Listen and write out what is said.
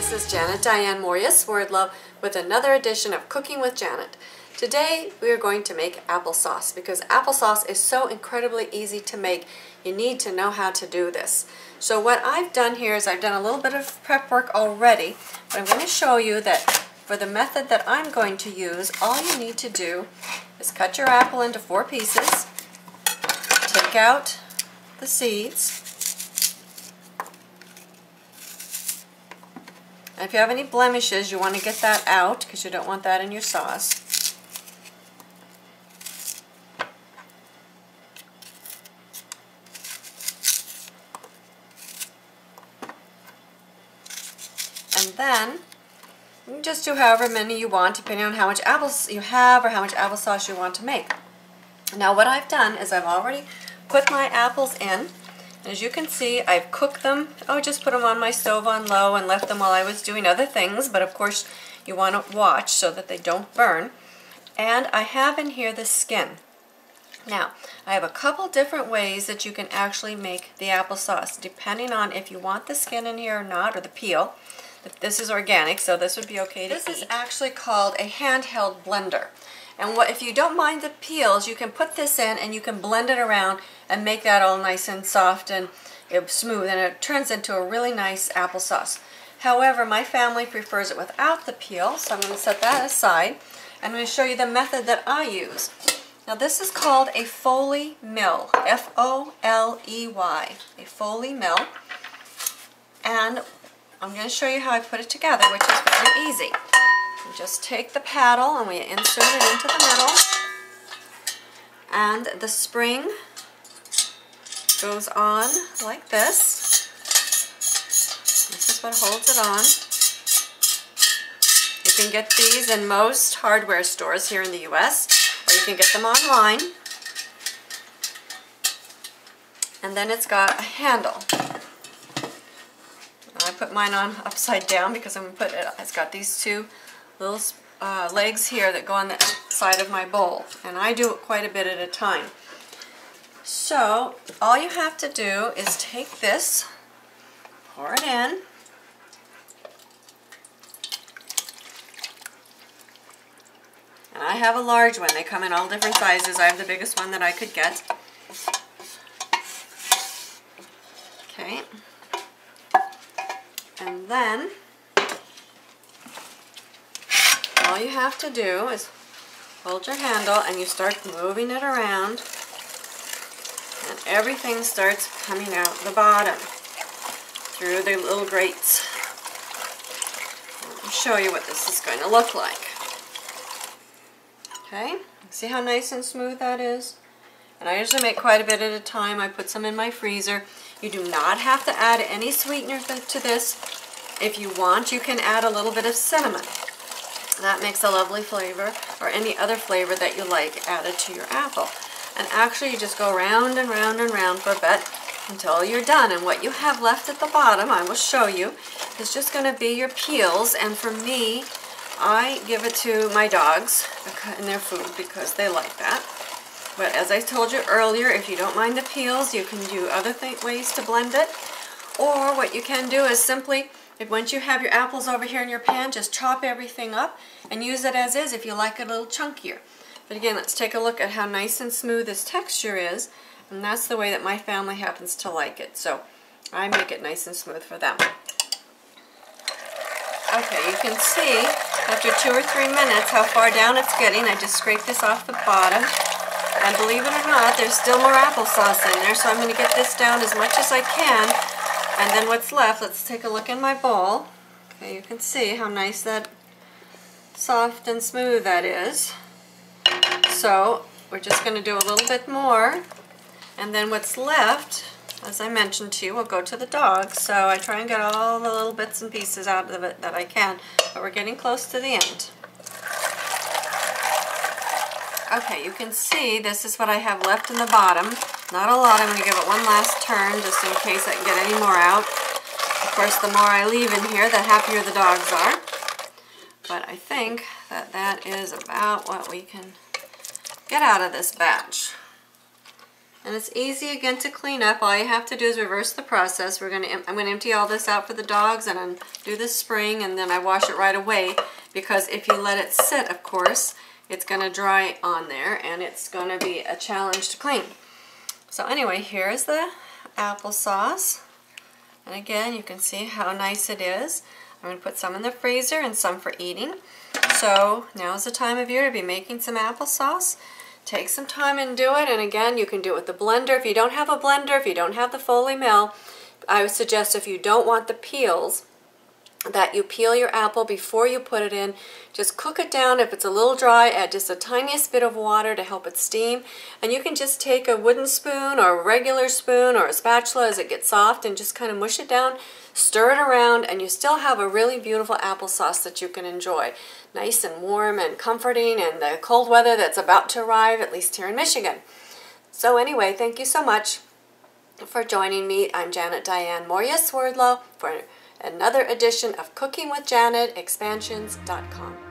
This is Diane Mourglia-Swerdlow with another edition of Cooking with Janet. Today we are going to make applesauce because applesauce is so incredibly easy to make. You need to know how to do this. So what I've done here is I've done a little bit of prep work already, but I'm going to show you that for the method that I'm going to use, all you need to do is cut your apple into 4 pieces, take out the seeds, and if you have any blemishes, you want to get that out because you don't want that in your sauce. And then you can just do however many you want, depending on how much apples you have or how much applesauce you want to make. Now what I've done is I've already put my apples in. As you can see, I've cooked them. I just put them on my stove on low and left them while I was doing other things, but of course you want to watch so that they don't burn. And I have in here the skin. Now, I have a couple different ways that you can actually make the applesauce, depending on if you want the skin in here or not, or the peel. This is organic, so this would be okay to eat. This is actually called a handheld blender. And if you don't mind the peels, you can put this in and you can blend it around and make that all nice and soft and smooth, and it turns into a really nice applesauce. However, my family prefers it without the peel, so I'm going to set that aside. I'm going to show you the method that I use. Now this is called a Foley mill, F-O-L-E-Y, a Foley mill. And I'm going to show you how I put it together, which is very easy. You just take the paddle and we insert it into the middle, and the spring goes on like this. This is what holds it on. You can get these in most hardware stores here in the US, or you can get them online. And then it's got a handle. I put mine on upside down because I'm going to put it, it's got these two little legs here that go on the side of my bowl, and I do it quite a bit at a time. So all you have to do is take this, pour it in, and I have a large one. They come in all different sizes. I have the biggest one that I could get. Okay. And then all you have to do is hold your handle and you start moving it around, and everything starts coming out the bottom through the little grates. Let me show you what this is going to look like. Okay, see how nice and smooth that is? And I usually make quite a bit at a time. I put some in my freezer. You do not have to add any sweetener to this. If you want, you can add a little bit of cinnamon. That makes a lovely flavor, or any other flavor that you like added to your apple. And actually you just go round and round and round for a bit until you're done. And what you have left at the bottom, I will show you, is just going to be your peels. And for me, I give it to my dogs in their food because they like that. But as I told you earlier, if you don't mind the peels, you can do other ways to blend it. Or what you can do is simply, once you have your apples over here in your pan, just chop everything up and use it as is if you like it a little chunkier. But again, let's take a look at how nice and smooth this texture is, and that's the way that my family happens to like it. So I make it nice and smooth for them. Okay, you can see after 2 or 3 minutes how far down it's getting. I just scraped this off the bottom. And believe it or not, there's still more applesauce in there, so I'm going to get this down as much as I can. And then what's left, let's take a look in my bowl. Okay, you can see how nice that soft and smooth that is. So we're just going to do a little bit more. And then what's left, as I mentioned to you, will go to the dogs. So I try and get all the little bits and pieces out of it that I can, but we're getting close to the end. Okay, you can see this is what I have left in the bottom. Not a lot. I'm going to give it one last turn just in case I can get any more out. Of course, the more I leave in here, the happier the dogs are. But I think that that is about what we can get out of this batch. And it's easy again to clean up. All you have to do is reverse the process. I'm going to empty all this out for the dogs and undo the spring, and then I wash it right away, because if you let it sit, of course, it's going to dry on there and it's going to be a challenge to clean. So anyway, here's the applesauce. And again, you can see how nice it is. I'm going to put some in the freezer and some for eating. So now's the time of year to be making some applesauce. Take some time and do it. And again, you can do it with the blender. If you don't have a blender, if you don't have the Foley mill, I would suggest, if you don't want the peels, that you peel your apple before you put it in. Just cook it down. If it's a little dry, add just the tiniest bit of water to help it steam. And you can just take a wooden spoon or a regular spoon or a spatula as it gets soft and just kind of mush it down, stir it around, and you still have a really beautiful applesauce that you can enjoy. Nice and warm and comforting in the cold weather that's about to arrive, at least here in Michigan. So anyway, thank you so much for joining me. I'm Diane Mourglia-Swerdlow for another edition of Cooking with Janet, expansions.com.